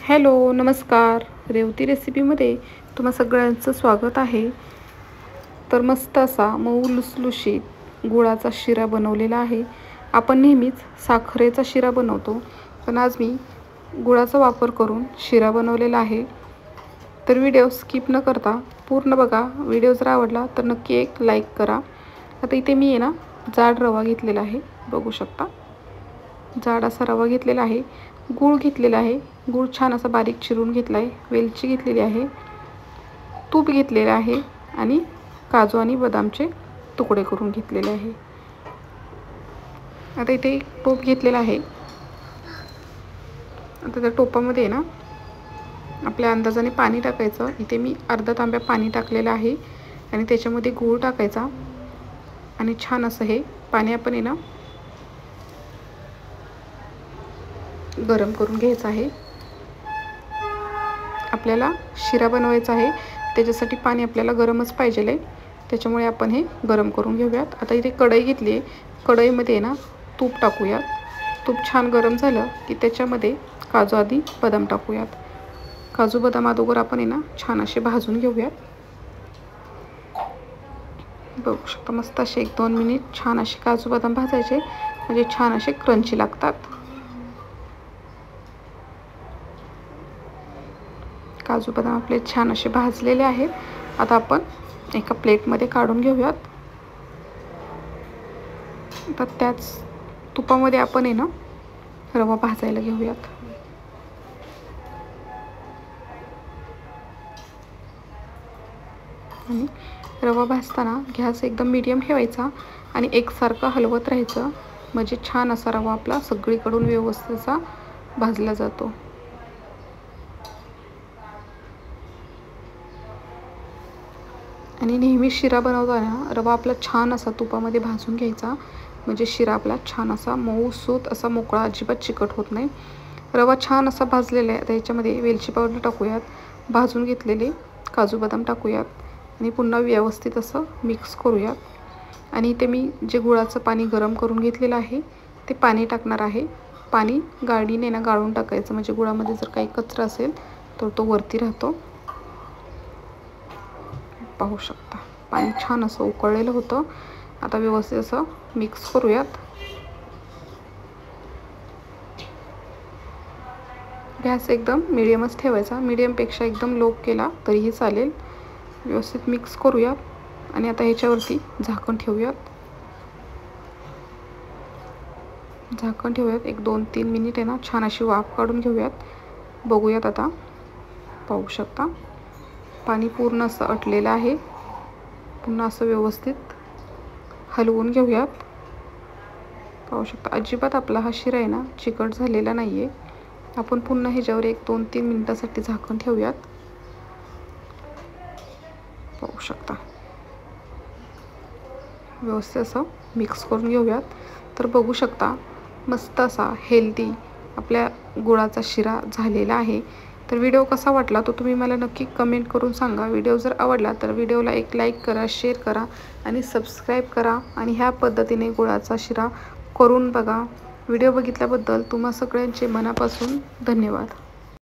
Hello नमस्कार. रेवती रेसिपीमध्ये तुम्हा सगळ्यांचं स्वागत आहे. तर मस्त असा मऊ लुसलुशीत गुळाचा शिरा बनवलेला आहे. आपण नेहमीच साखरेचा शिरा बनवतो, पण आज मी गुळाचा वापर करून शिरा बनवलेला आहे. तर व्हिडिओ स्किप न करता पूर्ण बघा. व्हिडिओ जर आवडला तर नक्की एक लाईक करा. आता इथे मी जाड रवा घेतलेला आहे, बघू शकता. जाड असा रवा घेतलेला आहे. गूळ घेतलेला आहे. गूळ छान असा बारीक चिरून घेतला आहे. वेलची घेतलेली आहे. तूप घेतलेले आहे आणि काजू आणि बदामचे तुकडे करून घेतलेले आहे. आता इथे एक टोप घेतलेला आहे. आता त्या टोपामध्ये आपल्या अंदाजाने पाणी टाकायचं. इथे मी अर्धा तांब्या पाणी टाकलेलं आहे आणि त्याच्यामध्ये गूळ टाकायचा आणि छान असं हे पाणी आपण गरम करून घ्यायचं आहे. आपल्याला शिरा बनवायचा आहे, त्याच्यासाठी पाणी आपल्याला गरमच पाहिजे आहे. त्याच्यामुळे आपण हे गरम करून घेऊयात. आता इथे कढई घेतली आहे. कढईमध्ये तूप टाकूयात. तूप छान गरम झालं की त्याच्यामध्ये काजू आधी बदाम टाकूयात. काजू बदाम अगोदर आपण छान असे भाजून घेऊयात. बघू शकता मस्त असे 1-2 मिनिट छान असे काजू बदाम भाजायचे, म्हणजे छान असे क्रंची लागतात. काजू बदाम आपले छान असे भाजलेले आहेत. आता आपण एका प्लेटमध्ये काढून घेऊयात. तर त्याच तुपामध्ये आपण रवा भाजायला घेऊयात. आणि रवा भाजताना गॅस एकदम मीडियम ठेवायचा आणि एकसारखं हलवत राहायचं, म्हणजे छान असा रवा आपला सगळीकडून व्यवस्थित असा भाजला जातो. आणि नेहमी शिरा बनवताना रवा आपला छान असा तुपामध्ये भाजून घ्यायचा, म्हणजे शिरा आपला छान असा मऊसूत असा मोकळा, अजिबात चिकट होत नाही. रवा छान असा भाजलेला आहे. आता याच्यामध्ये वेलची पावडर टाकूयात. भाजून घेतलेले काजू बदाम टाकूयात आणि पुन्हा व्यवस्थित असं मिक्स करूयात. आणि इथे मी जे गुळाचं पाणी गरम करून घेतलेलं आहे ते पाणी टाकणार आहे. पाणी गाळणीने गाळून टाकायचं, म्हणजे गुळामध्ये जर काही कचरा असेल तर तो वरती राहतो. पाहू शकता पाणी छान असं उकळलेलं होतं. आता व्यवस्थित असं मिक्स करूयात. गॅस एकदम मिडियमच ठेवायचा. मिडियमपेक्षा एकदम लो केला तरीही चालेल. व्यवस्थित मिक्स करूयात आणि आता ह्याच्यावरती झाकण ठेवूयात. झाकण ठेवूयात. 1-2-3 मिनिट छान अशी वाफ काढून घेऊयात. बघूयात आता. पाहू शकता पाणी पूर्ण असं आटलेलं आहे. पुन्हा असं व्यवस्थित हलवून घेऊयात. पाहू शकता अजिबात आपला हा शिरा चिकट झालेला नाही आहे. आपण पुन्हा ह्याच्यावर 1-2-3 मिनिटासाठी झाकण ठेवूयात. पाहू शकता व्यवस्थित असं मिक्स करून घेऊयात. तर बघू शकता मस्त असा हेल्दी आपल्या गुळाचा शिरा झालेला आहे. तर व्हिडिओ कसा वाटला तो तुम्ही मला नक्की कमेंट करून सांगा. व्हिडिओ जर आवडला तर व्हिडिओला एक लाईक करा, शेअर करा आणि सबस्क्राईब करा. आणि ह्या पद्धतीने गुळाचा शिरा करून बघा. व्हिडिओ बघितल्याबद्दल तुम्हा सगळ्यांचे मनापासून धन्यवाद.